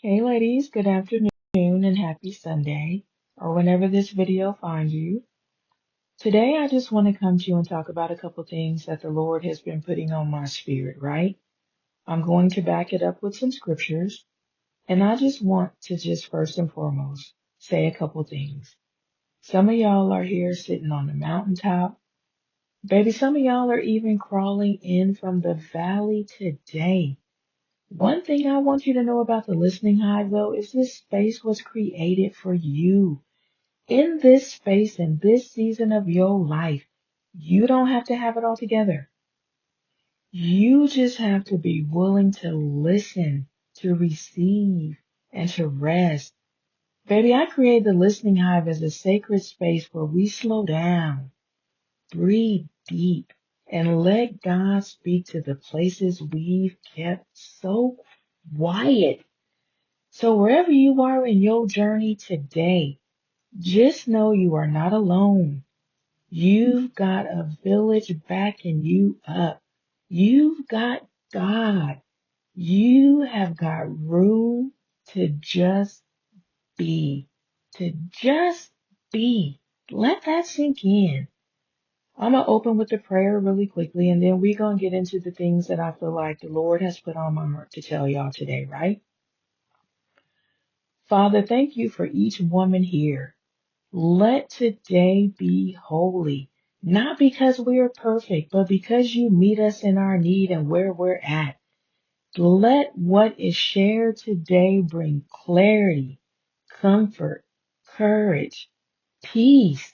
Hey ladies, good afternoon and happy Sunday, or whenever this video finds you. Today I just want to come to you and talk about a couple things that the Lord has been putting on my spirit, right? I'm going to back it up with some scriptures, and I just want to just first and foremost say a couple things. Some of y'all are here sitting on the mountaintop. Baby, some of y'all are even crawling in from the valley today. One thing I want you to know about the listening hive, though, is this space was created for you. In this space, in this season of your life, you don't have to have it all together. You just have to be willing to listen, to receive, and to rest. Baby, I created the listening hive as a sacred space where we slow down, breathe deep, and let God speak to the places we've kept so quiet. So wherever you are in your journey today, just know you are not alone. You've got a village backing you up. You've got God. You have got room to just be, to just be. Let that sink in. I'm going to open with a prayer really quickly, and then we're going to get into the things that I feel like the Lord has put on my heart to tell y'all today, right? Father, thank you for each woman here. Let today be holy, not because we are perfect, but because you meet us in our need and where we're at. Let what is shared today bring clarity, comfort, courage, peace,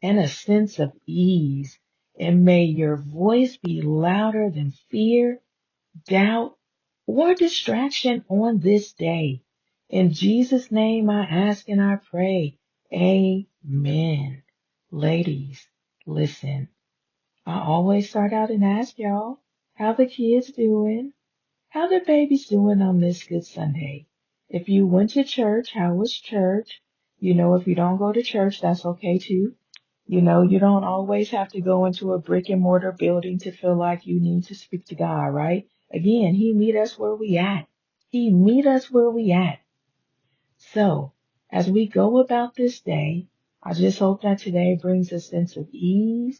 and a sense of ease. And may your voice be louder than fear, doubt, or distraction on this day. In Jesus' name I ask and I pray. Amen. Ladies, listen. I always start out and ask y'all, how the kids doing? How the babies doing on this good Sunday? If you went to church, how was church? If you don't go to church, that's okay too. You don't always have to go into a brick and mortar building to feel like you need to speak to God, right? Again, He meet us where we at. He meet us where we at. So, as we go about this day, I just hope that today brings a sense of ease.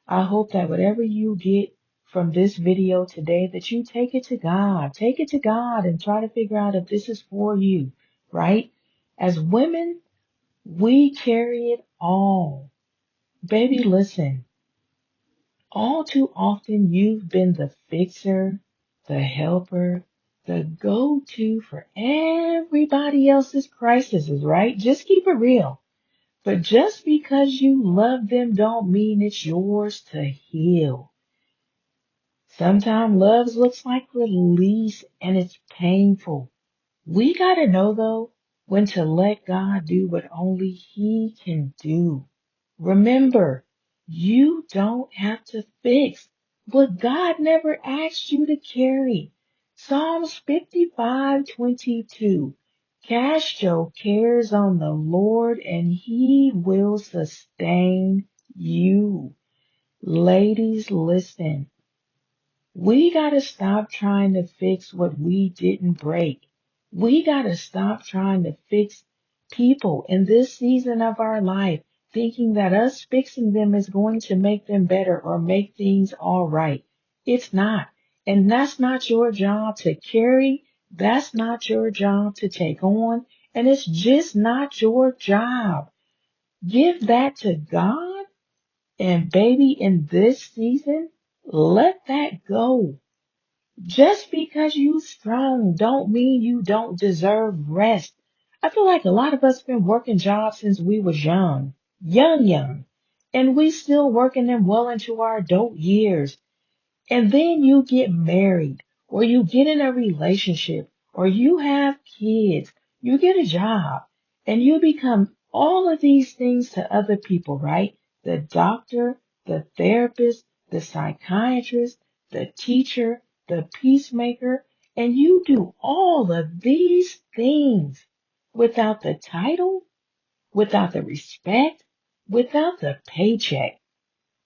I hope that whatever you get from this video today, that you take it to God. Take it to God and try to figure out if this is for you, right? As women, we carry it all. Baby, listen. All too often you've been the fixer, the helper, the go-to for everybody else's crises, right? Just keep it real. But just because you love them don't mean it's yours to heal. Sometimes love looks like release and it's painful. We gotta know though when to let God do what only He can do. Remember, you don't have to fix what God never asked you to carry. Psalms 55:22. Cast your cares on the Lord and He will sustain you. Ladies, listen. We gotta stop trying to fix what we didn't break. We gotta stop trying to fix people in this season of our life, thinking that us fixing them is going to make them better or make things all right. It's not. And that's not your job to carry. That's not your job to take on. And it's just not your job. Give that to God. And baby, in this season, let that go. Just because you strong don't mean you don't deserve rest. I feel like a lot of us been working jobs since we was young, and we still working them well into our adult years. And then you get married, or you get in a relationship, or you have kids, you get a job, and you become all of these things to other people, right? The doctor, the therapist, the psychiatrist, the teacher, the peacemaker, and you do all of these things without the title, without the respect, without the paycheck.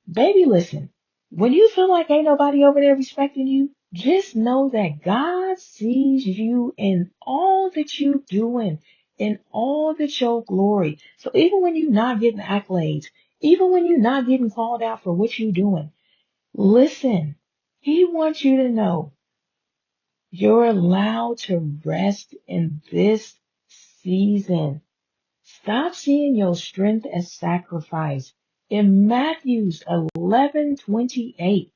Baby, listen, when you feel like ain't nobody over there respecting you, Just know that God sees you in all that you're doing, in all that your glory. So even when you're not getting accolades, even when you're not getting called out for what you're doing, listen, He wants you to know you're allowed to rest in this season. Stop seeing your strength as sacrifice. In Matthews 11:28,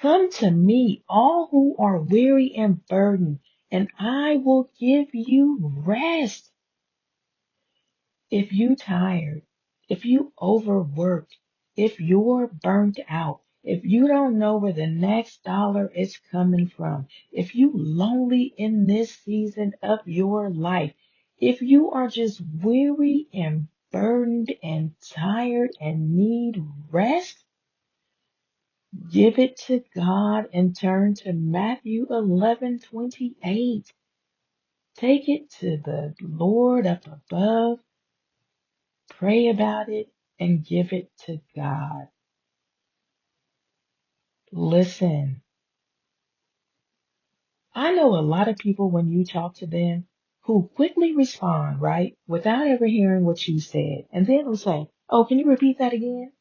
come to me, all who are weary and burdened, and I will give you rest. If you tired, if you overworked, if you're burnt out, if you don't know where the next dollar is coming from, if you lonely in this season of your life, if you are just weary and burdened and tired and need rest, give it to God and turn to Matthew 11:28. Take it to the Lord up above. Pray about it and give it to God. Listen, I know a lot of people when you talk to them who quickly respond, right, without ever hearing what you said, and then will say, oh, can you repeat that again?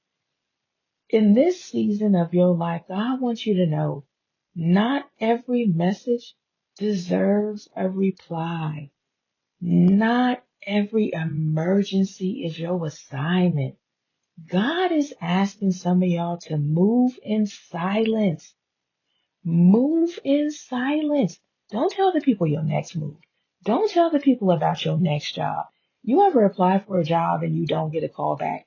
In this season of your life, God wants you to know not every message deserves a reply. Not every emergency is your assignment. God is asking some of y'all to move in silence. Move in silence. Don't tell the people your next move. Don't tell the people about your next job. You ever apply for a job and you don't get a call back?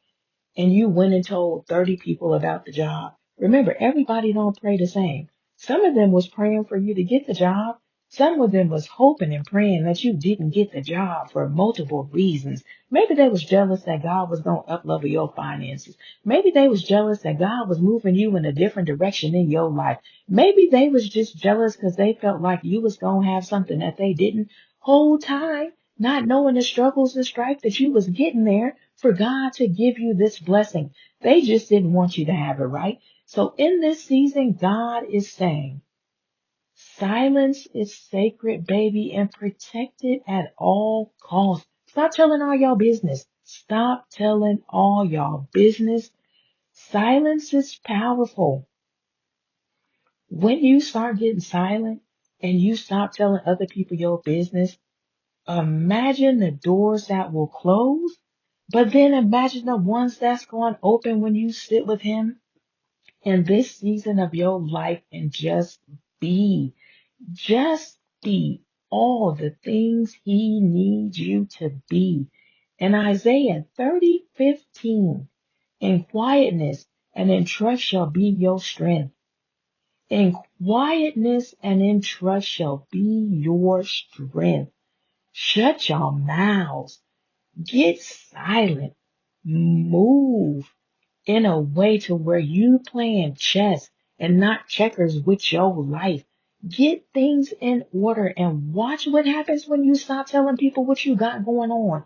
And you went and told 30 people about the job. Remember, everybody don't pray the same. Some of them was praying for you to get the job. Some of them was hoping and praying that you didn't get the job for multiple reasons. Maybe they was jealous that God was going to uplevel your finances. Maybe they was jealous that God was moving you in a different direction in your life. Maybe they was just jealous because they felt like you was going to have something that they didn't. Whole time, not knowing the struggles and strife that you was getting there for God to give you this blessing. They just didn't want you to have it, right? So in this season, God is saying, silence is sacred, baby, and protect it at all costs. Stop telling all y'all business. Stop telling all y'all business. Silence is powerful. When you start getting silent and you stop telling other people your business, imagine the doors that will close, but then imagine the ones that's going to open when you sit with Him in this season of your life and be, just be all the things He needs you to be. In Isaiah 30:15, in quietness and in trust shall be your strength. In quietness and in trust shall be your strength. Shut your mouths. Get silent. Move in a way to where you playing chess and not checkers with your life. Get things in order and watch what happens when you stop telling people what you got going on.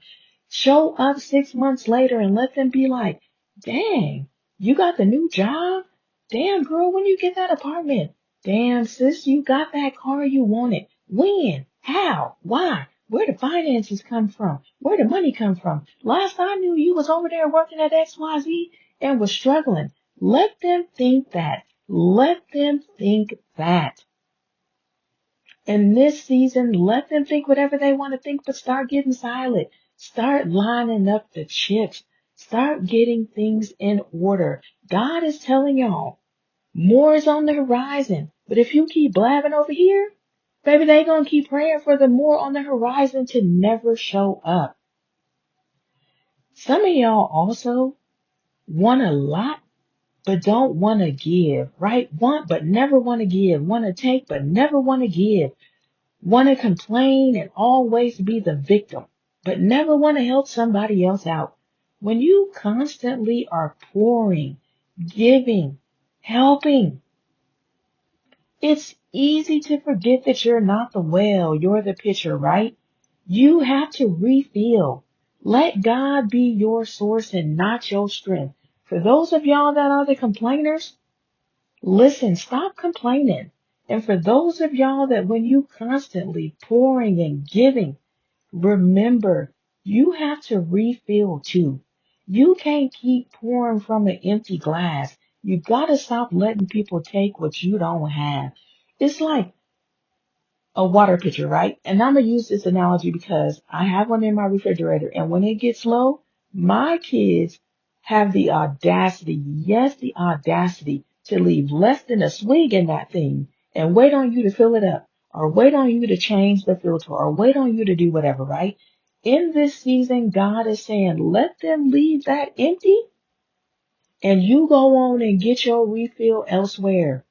Show up 6 months later and let them be like, dang, you got the new job? Damn, girl, when you get that apartment? Damn, sis, you got that car you wanted. When? How? Why? Where the finances come from? Where the money come from? Last I knew you was over there working at XYZ and was struggling. Let them think that. Let them think that. In this season, let them think whatever they want to think, but start getting silent. Start lining up the chips. Start getting things in order. God is telling y'all, more is on the horizon. But if you keep blabbing over here, baby, they gonna keep praying for the more on the horizon to never show up. Some of y'all also want a lot but don't want to give, right? Want but never want to give. Want to take but never want to give. Want to complain and always be the victim, but never want to help somebody else out. When you constantly are pouring, giving, helping, it's easy to forget that you're not the well, you're the pitcher, right? You have to refill. Let God be your source and not your strength. For those of y'all that are the complainers, listen, stop complaining And for those of y'all that when you constantly pouring and giving, remember, you have to refill too. You can't keep pouring from an empty glass. You gotta stop letting people take what you don't have. It's like a water pitcher, right? And I'm gonna use this analogy because I have one in my refrigerator, and when it gets low, my kids have the audacity, yes, the audacity to leave less than a swig in that thing and wait on you to fill it up, or wait on you to change the filter, or wait on you to do whatever, right? In this season, God is saying, let them leave that empty and you go on and get your refill elsewhere.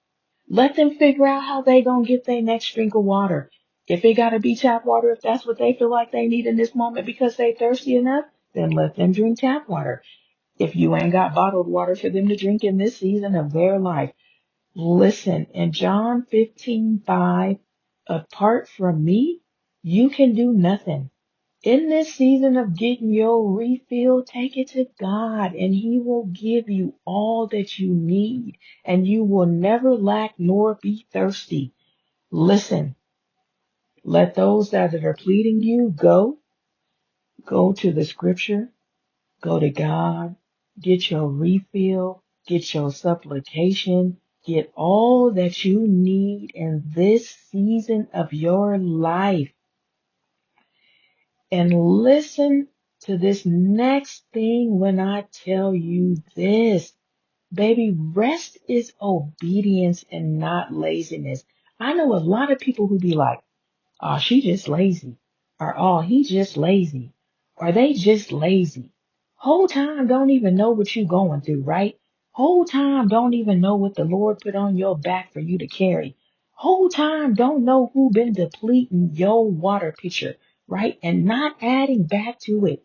Let them figure out how they gonna get their next drink of water. If it gotta be tap water, if that's what they feel like they need in this moment because they thirsty enough, then let them drink tap water. If you ain't got bottled water for them to drink in this season of their life, listen, in John 15:5, apart from me, you can do nothing. In this season of getting your refill, take it to God and He will give you all that you need and you will never lack nor be thirsty. Listen, let those that are pleading you go to the scripture, go to God, get your refill, get your supplication, get all that you need in this season of your life. And listen to this next thing when I tell you this. Baby, rest is obedience and not laziness. I know a lot of people who be like, oh, she just lazy. Or, oh, he just lazy. Or they just lazy. Whole time don't even know what you going through, right? Whole time don't even know what the Lord put on your back for you to carry. Whole time don't know who been depleting your water pitcher, right? And not adding back to it.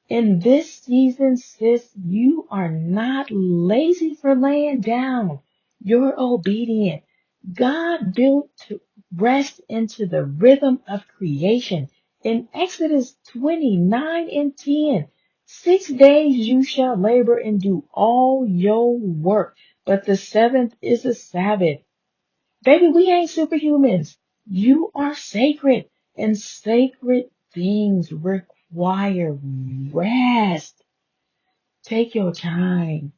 In this season, sis, you are not lazy for laying down. You're obedient. God built to rest into the rhythm of creation. In Exodus 29:10, 6 days you shall labor and do all your work, but the seventh is a Sabbath. Baby, we ain't superhumans. You are sacred, and sacred things require rest. Take your time.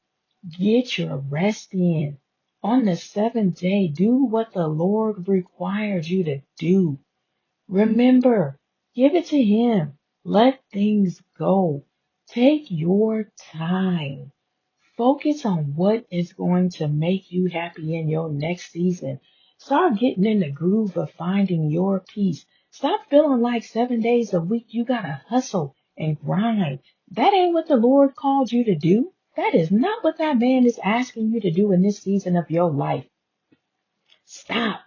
Get your rest in. On the seventh day, do what the Lord requires you to do. Remember, give it to Him. Let things go. Take your time. Focus on what is going to make you happy in your next season. Start getting in the groove of finding your peace. Stop feeling like 7 days a week you gotta hustle and grind. That ain't what the Lord called you to do. That is not what that man is asking you to do in this season of your life. Stop.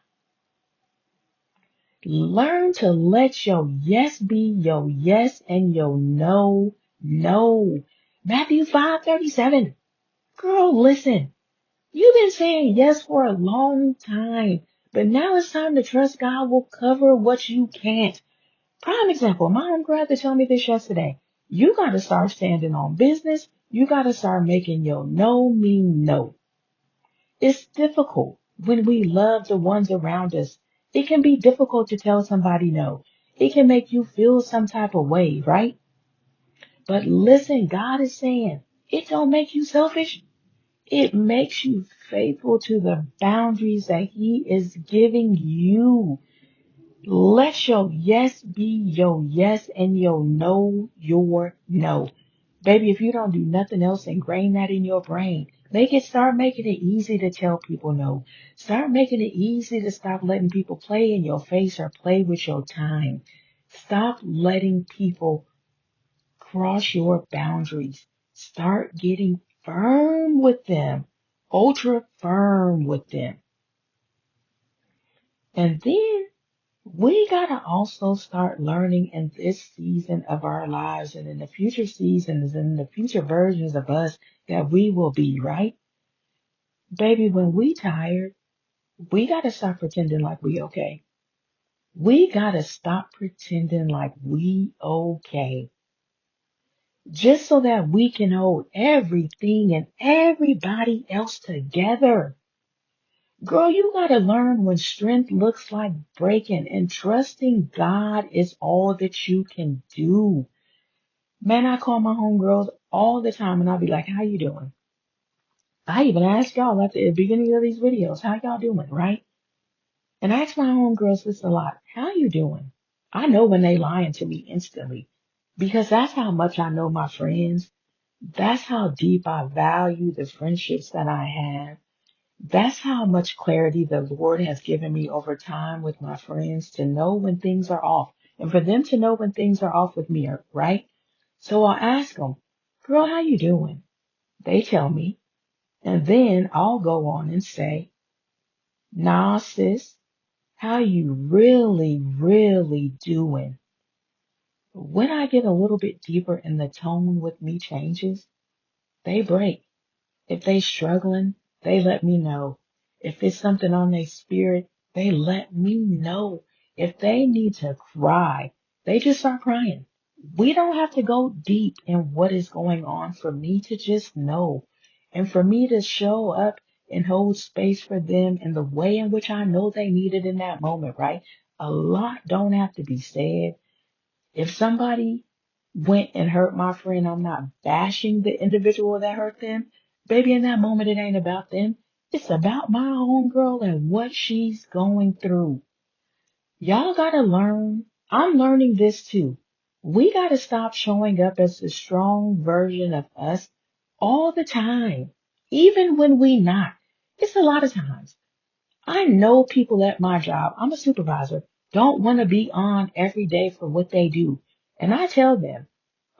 Learn to let your yes be your yes and your no, no. Matthew 5:37. Girl, listen. You've been saying yes for a long time, but now it's time to trust God will cover what you can't. Prime example, my homegirl had to tell me this yesterday. You gotta start standing on business. You gotta start making your no mean no. It's difficult when we love the ones around us. It can be difficult to tell somebody no. It can make you feel some type of way, right? But listen, God is saying, it don't make you selfish. It makes you faithful to the boundaries that He is giving you. Let your yes be your yes and your no your no. Baby, if you don't do nothing else, ingrain that in your brain. Start making it easy to tell people no. Start making it easy to stop letting people play in your face or play with your time. Stop letting people cross your boundaries. Start getting firm with them, ultra firm with them. And then we gotta also start learning in this season of our lives and in the future seasons and the future versions of us that we will be, right? Baby, when we tired, we gotta stop pretending like we okay. We gotta stop pretending like we okay. Just so that we can hold everything and everybody else together. Girl, you gotta learn when strength looks like breaking and trusting God is all that you can do. Man, I call my homegirls all the time and I'll be like, how you doing? I even ask y'all at the beginning of these videos, how y'all doing, right? And I ask my homegirls this a lot. How you doing? I know when they lying to me instantly because that's how much I know my friends. That's how deep I value the friendships that I have. That's how much clarity the Lord has given me over time with my friends to know when things are off and for them to know when things are off with me, right? So I'll ask them, girl, how you doing? They tell me, and then I'll go on and say, nah, sis, how you really doing? When I get a little bit deeper and the tone with me changes, they break. If they struggling, they let me know. If it's something on their spirit, they let me know. If they need to cry, they just start crying. We don't have to go deep in what is going on for me to just know and for me to show up and hold space for them in the way in which I know they need it in that moment, right? A lot don't have to be said. If somebody went and hurt my friend, I'm not bashing the individual that hurt them. Baby, in that moment, it ain't about them. It's about my homegirl and what she's going through. Y'all gotta learn. I'm learning this too. We gotta stop showing up as the strong version of us all the time, even when we not. It's a lot of times. I know people at my job, I'm a supervisor, don't want to be on every day for what they do. And I tell them,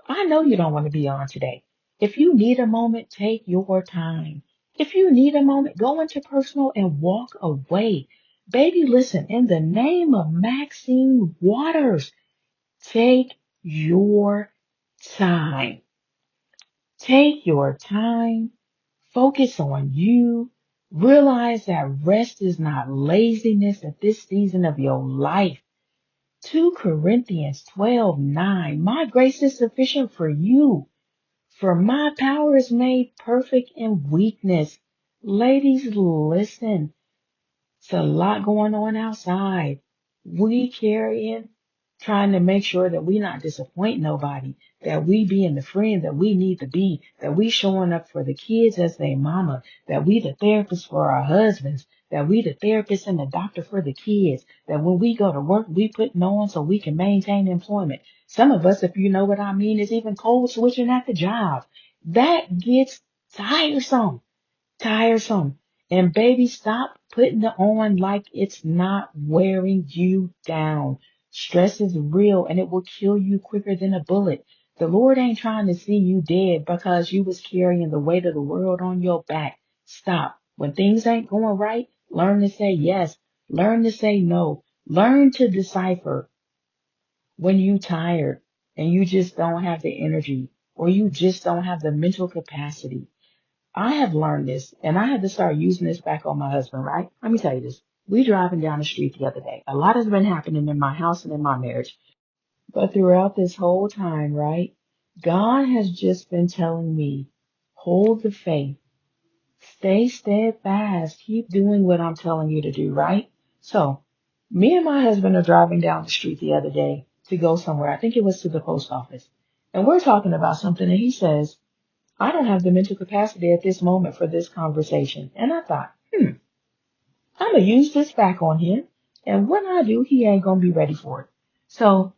I know you don't want to be on today. If you need a moment, take your time. If you need a moment, go into personal and walk away. Baby, listen, in the name of Maxine Waters, take your time. Take your time. Focus on you. Realize that rest is not laziness at this season of your life. 2 Corinthians 12:9. My grace is sufficient for you, for my power is made perfect in weakness. Ladies, listen. It's a lot going on outside. We carrying, trying to make sure that we not disappoint nobody, that we being the friend that we need to be, that we showing up for the kids as their mama, that we the therapist for our husbands, that we the therapist and the doctor for the kids, that when we go to work, we putting on so we can maintain employment. Some of us, if you know what I mean, is even code switching at the job. That gets tiresome. And baby, stop putting it on like it's not wearing you down. Stress is real and it will kill you quicker than a bullet. The Lord ain't trying to see you dead because you was carrying the weight of the world on your back. Stop. When things ain't going right, learn to say yes. Learn to say no. Learn to decipher when you tired and you just don't have the energy or you just don't have the mental capacity. I have learned this, and I had to start using this back on my husband, right? Let me tell you this. We driving down the street the other day. A lot has been happening in my house and in my marriage. But throughout this whole time, right, God has just been telling me, hold the faith, stay steadfast, keep doing what I'm telling you to do, right? So, me and my husband are driving down the street the other day to go somewhere. I think it was to the post office. And we're talking about something, and he says, I don't have the mental capacity at this moment for this conversation. And I thought, I'm going to use this back on him. And when I do, he ain't going to be ready for it. So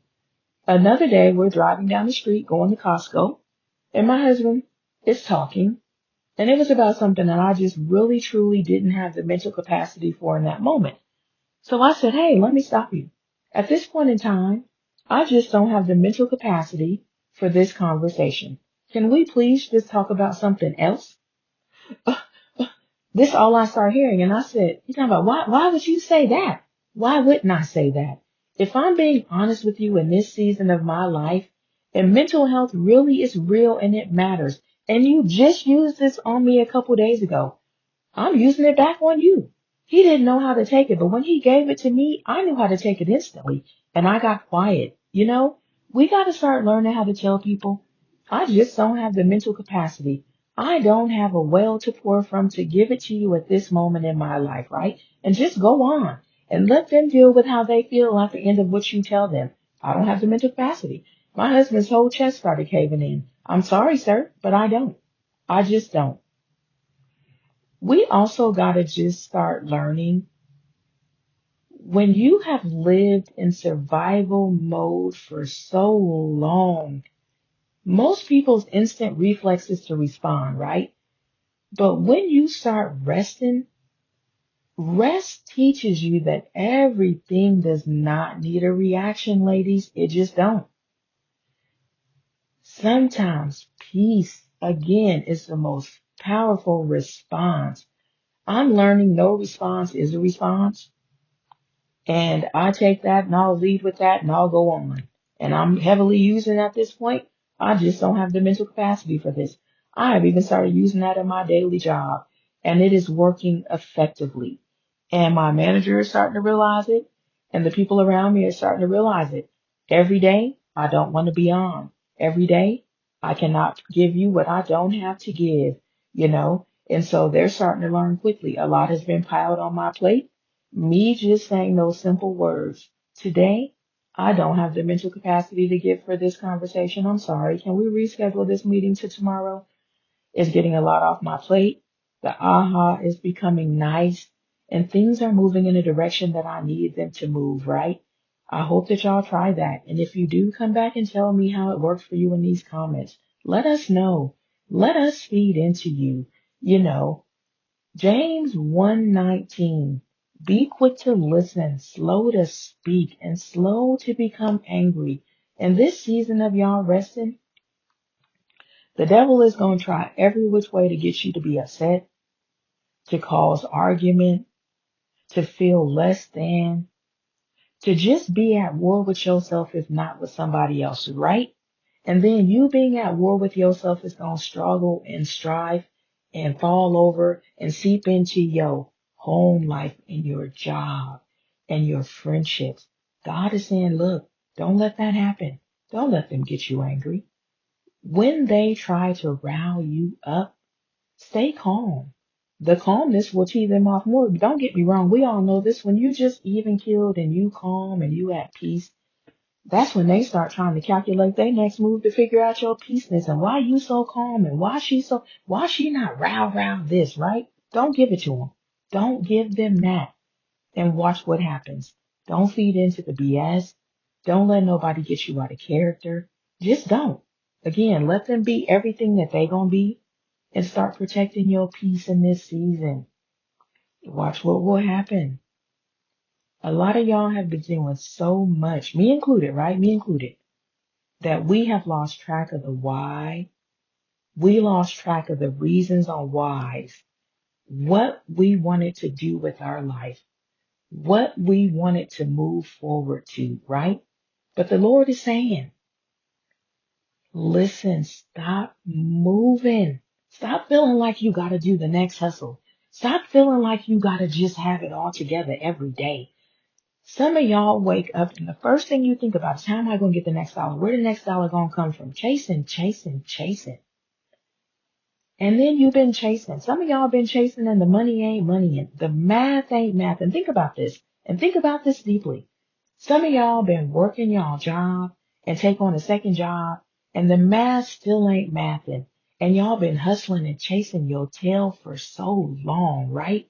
another day, we're driving down the street going to Costco, and my husband is talking. And it was about something that I just really, truly didn't have the mental capacity for in that moment. So I said, hey, let me stop you. At this point in time, I just don't have the mental capacity for this conversation. Can we please just talk about something else? This all I start hearing. And I said, you're talking about why would you say that? Why wouldn't I say that? If I'm being honest with you in this season of my life, and mental health really is real and it matters. And you just used this on me a couple days ago. I'm using it back on you. He didn't know how to take it, but when he gave it to me, I knew how to take it instantly. And I got quiet. You know, we got to start learning how to tell people, I just don't have the mental capacity I don't have a well to pour from to give it to you at this moment in my life, right? And just go on and let them deal with how they feel at the end of what you tell them. I don't have the mental capacity. My husband's whole chest started caving in. I'm sorry, sir, but I don't. I just don't. We also got to just start learning when you have lived in survival mode for so long, most people's instant reflex is to respond, right? But when you start resting, rest teaches you that everything does not need a reaction, ladies. It just don't. Sometimes peace, again, is the most powerful response. I'm learning no response is a response. And I take that and I'll lead with that and I'll go on. And I'm heavily using it at this point. I just don't have the mental capacity for this. I have even started using that in my daily job and it is working effectively. And my manager is starting to realize it and the people around me are starting to realize it. Every day, I don't want to be on. Every day, I cannot give you what I don't have to give, you know? And so they're starting to learn quickly. A lot has been piled on my plate. Me just saying those simple words. Today, I don't have the mental capacity to give for this conversation. I'm sorry. Can we reschedule this meeting to tomorrow? It's getting a lot off my plate. The aha is becoming nice and things are moving in a direction that I need them to move, right? I hope that y'all try that. And if you do, come back and tell me how it works for you in these comments. Let us know. Let us feed into you. You know, James 1:19. Be quick to listen, slow to speak, and slow to become angry. In this season of y'all resting, the devil is going to try every which way to get you to be upset, to cause argument, to feel less than, to just be at war with yourself if not with somebody else, right? And then you being at war with yourself is going to struggle and strive and fall over and seep into your home life and your job and your friendships. God is saying, look, don't let that happen. Don't let them get you angry. When they try to rile you up, stay calm. The calmness will tee them off more. Don't get me wrong. We all know this. When you just even keeled and you calm and you at peace, that's when they start trying to calculate their next move to figure out your peaceness and why you so calm and why she not row this, right? Don't give it to them. Don't give them that and watch what happens. Don't feed into the BS. Don't let nobody get you out of character. Just don't. Again, let them be everything that they gonna be and start protecting your peace in this season. Watch what will happen. A lot of y'all have been doing so much, me included, right? Me included, that we have lost track of the why. We lost track of the reasons on whys, what we wanted to do with our life, what we wanted to move forward to, right? But the Lord is saying, listen, stop moving. Stop feeling like you got to do the next hustle. Stop feeling like you got to just have it all together every day. Some of y'all wake up and the first thing you think about is how am I going to get the next dollar? Where the next dollar going to come from? Chasing, chasing, chasing. And then you've been chasing. Some of y'all been chasing and the money ain't money and the math ain't math. And think about this. And think about this deeply. Some of y'all been working y'all job and take on a second job and the math still ain't mathing. And y'all been hustling and chasing your tail for so long, right?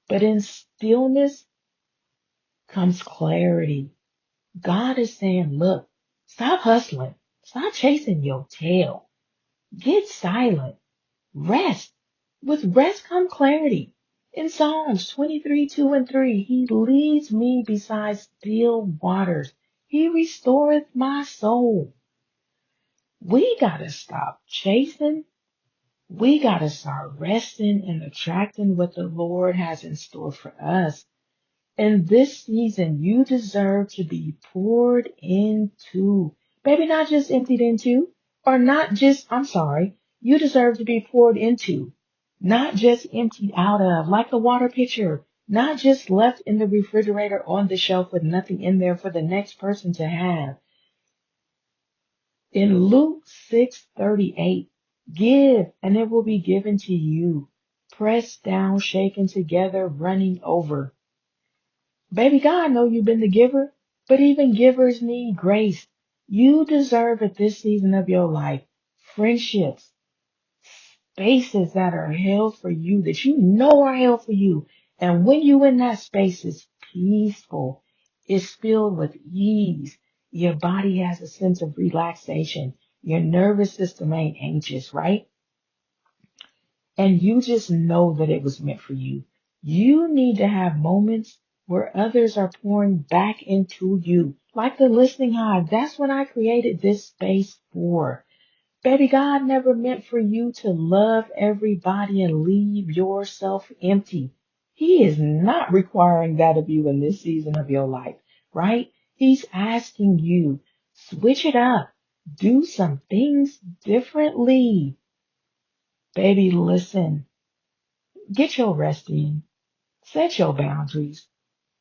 But in stillness comes clarity. God is saying, look, stop hustling. Stop chasing your tail. Get silent. Rest. With rest come clarity. In Psalms 23:2-3, he leads me beside still waters. He restoreth my soul. We gotta stop chasing. We gotta start resting and attracting what the Lord has in store for us. In this season, you deserve to be poured into. Baby, not just emptied into, or not just, I'm sorry, you deserve to be poured into, not just emptied out of, like a water pitcher, not just left in the refrigerator on the shelf with nothing in there for the next person to have. In Luke 6:38, Give, and it will be given to you. Pressed down, shaken together, running over. Baby, God know you've been the giver, but even givers need grace. You deserve at this season of your life friendships, spaces that are held for you, that you know are held for you. And when you in that space, it's peaceful. It's filled with ease. Your body has a sense of relaxation. Your nervous system ain't anxious, right? And you just know that it was meant for you. You need to have moments where others are pouring back into you, like the listening hive. That's what I created this space for. Baby, God never meant for you to love everybody and leave yourself empty. He is not requiring that of you in this season of your life, right? He's asking you, switch it up. Do some things differently. Baby, listen. Get your rest in. Set your boundaries.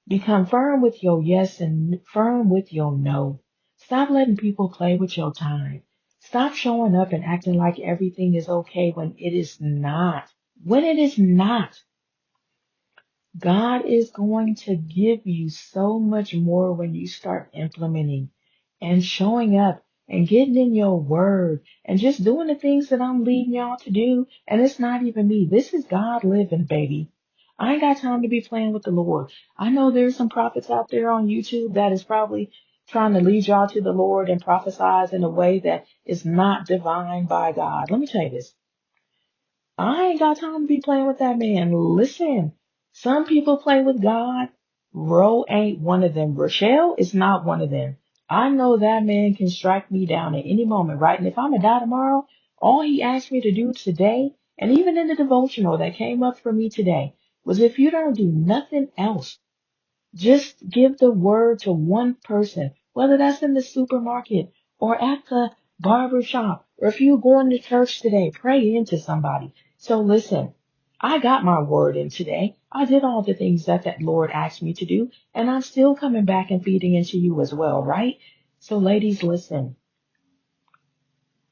Become firm with your yes and firm with your no. Stop letting people play with your time. Stop showing up and acting like everything is okay when it is not. When it is not. God is going to give you so much more when you start implementing and showing up and getting in your word and just doing the things that I'm leading y'all to do. And it's not even me. This is God living, baby. I ain't got time to be playing with the Lord. I know there's some prophets out there on YouTube that is probably trying to lead y'all to the Lord and prophesize in a way that is not divine by God. Let me tell you this. I ain't got time to be playing with that man. Listen, some people play with God. Ro ain't one of them. Rochelle is not one of them. I know that man can strike me down at any moment, right? And if I'm gonna die tomorrow, all he asked me to do today, and even in the devotional that came up for me today, was if you don't do nothing else, just give the word to one person, whether that's in the supermarket or at the barber shop, or if you're going to church today, pray into somebody. So listen, I got my word in today. I did all the things that Lord asked me to do, and I'm still coming back and feeding into you as well, right? So ladies, listen,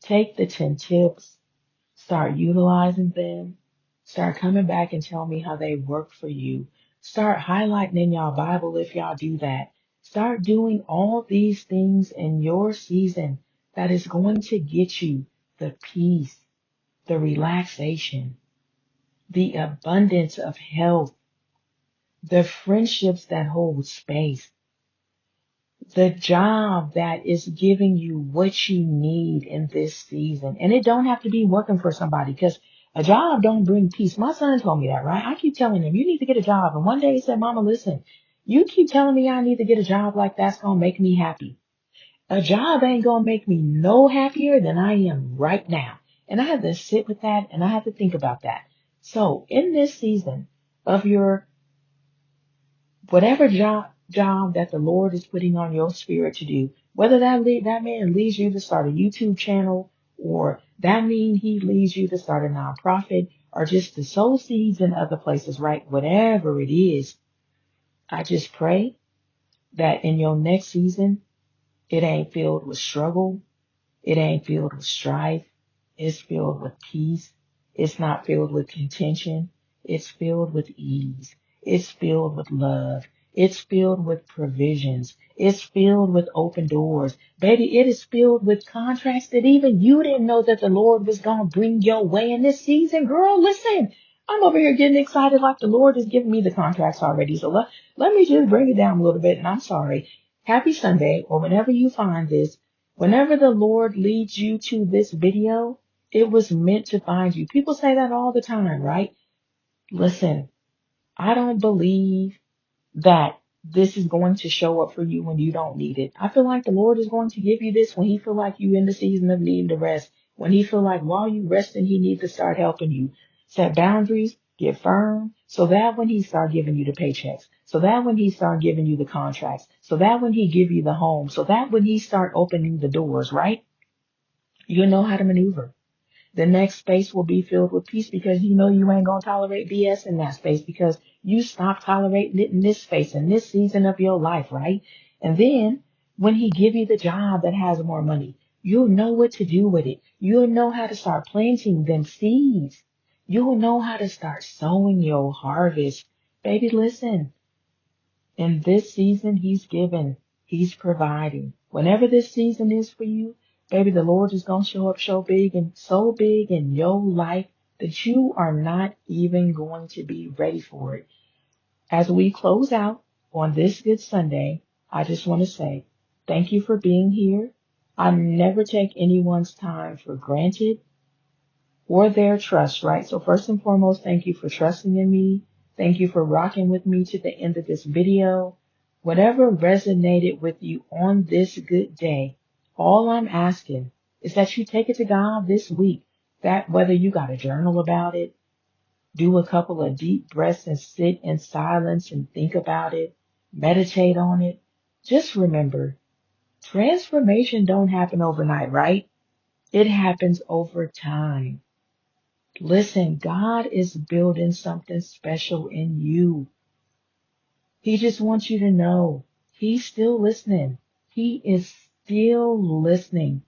take the 10 tips. Start utilizing them. Start coming back and tell me how they work for you. Start highlighting in y'all Bible if y'all do that. Start doing all these things in your season that is going to get you the peace, the relaxation, the abundance of health, the friendships that hold space, the job that is giving you what you need in this season. And it don't have to be working for somebody because a job don't bring peace. My son told me that, right? I keep telling him, you need to get a job. And one day he said, Mama, listen, you keep telling me I need to get a job like that's going to make me happy. A job ain't going to make me no happier than I am right now. And I have to sit with that and I have to think about that. So in this season of your whatever job that the Lord is putting on your spirit to do, whether that man leads you to start a YouTube channel, or that mean he leads you to start a nonprofit, or just to sow seeds in other places, right? Whatever it is, I just pray that in your next season, it ain't filled with struggle. It ain't filled with strife. It's filled with peace. It's not filled with contention. It's filled with ease. It's filled with love. It's filled with provisions. It's filled with open doors. Baby, it is filled with contracts that even you didn't know that the Lord was going to bring your way in this season. Girl, listen, I'm over here getting excited like the Lord is giving me the contracts already. So let me just bring it down a little bit. And I'm sorry. Happy Sunday, or whenever you find this. Whenever the Lord leads you to this video, it was meant to find you. People say that all the time, right? Listen, I don't believe that this is going to show up for you when you don't need it. I feel like the Lord is going to give you this when he feel like you in the season of needing to rest. When he feel like while you resting, he needs to start helping you. Set boundaries, get firm, so that when he start giving you the paychecks, so that when he start giving you the contracts, so that when he give you the home, so that when he start opening the doors, right? You know how to maneuver. The next space will be filled with peace because you know you ain't going to tolerate BS in that space because you stop tolerating it in this space, in this season of your life, right? And then when he give you the job that has more money, You'll know what to do with it. You'll know how to start planting them seeds. You'll know how to start sowing your harvest. Baby, listen. In this season he's given, he's providing. Whenever this season is for you, baby, the Lord is going to show up so big in your life that you are not even going to be ready for it. As we close out on this Good Sunday, I just want to say thank you for being here. I never take anyone's time for granted or their trust, right? So first and foremost, thank you for trusting in me. Thank you for rocking with me to the end of this video. Whatever resonated with you on this good day, all I'm asking is that you take it to God this week. That whether you got a journal about it, do a couple of deep breaths and sit in silence and think about it, meditate on it. Just remember, transformation don't happen overnight, right? It happens over time. Listen, God is building something special in you. He just wants you to know he's still listening. He is still listening.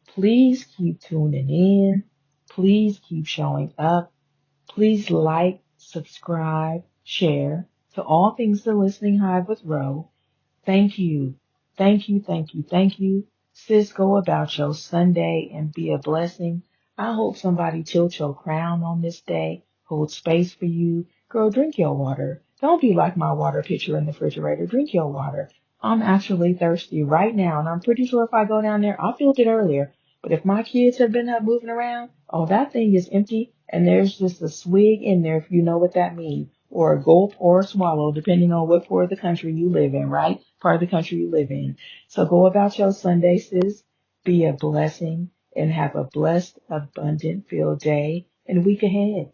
Please keep tuning in. Please keep showing up. Please like, subscribe, share to All Things the Listening Hive with Ro. Thank you. Thank you, thank you, thank you. Sis, go about your Sunday and be a blessing. I hope somebody tilts your crown on this day, hold space for you. Girl, drink your water. Don't be like my water pitcher in the refrigerator. Drink your water. I'm actually thirsty right now, and I'm pretty sure if I go down there, I filled it earlier. But if my kids have been up moving around, oh, that thing is empty, and there's just a swig in there if you know what that means, or a gulp or a swallow, depending on what part of the country you live in, right? Part of the country you live in. So go about your Sunday, sis. Be a blessing and have a blessed, abundant, filled day and week ahead.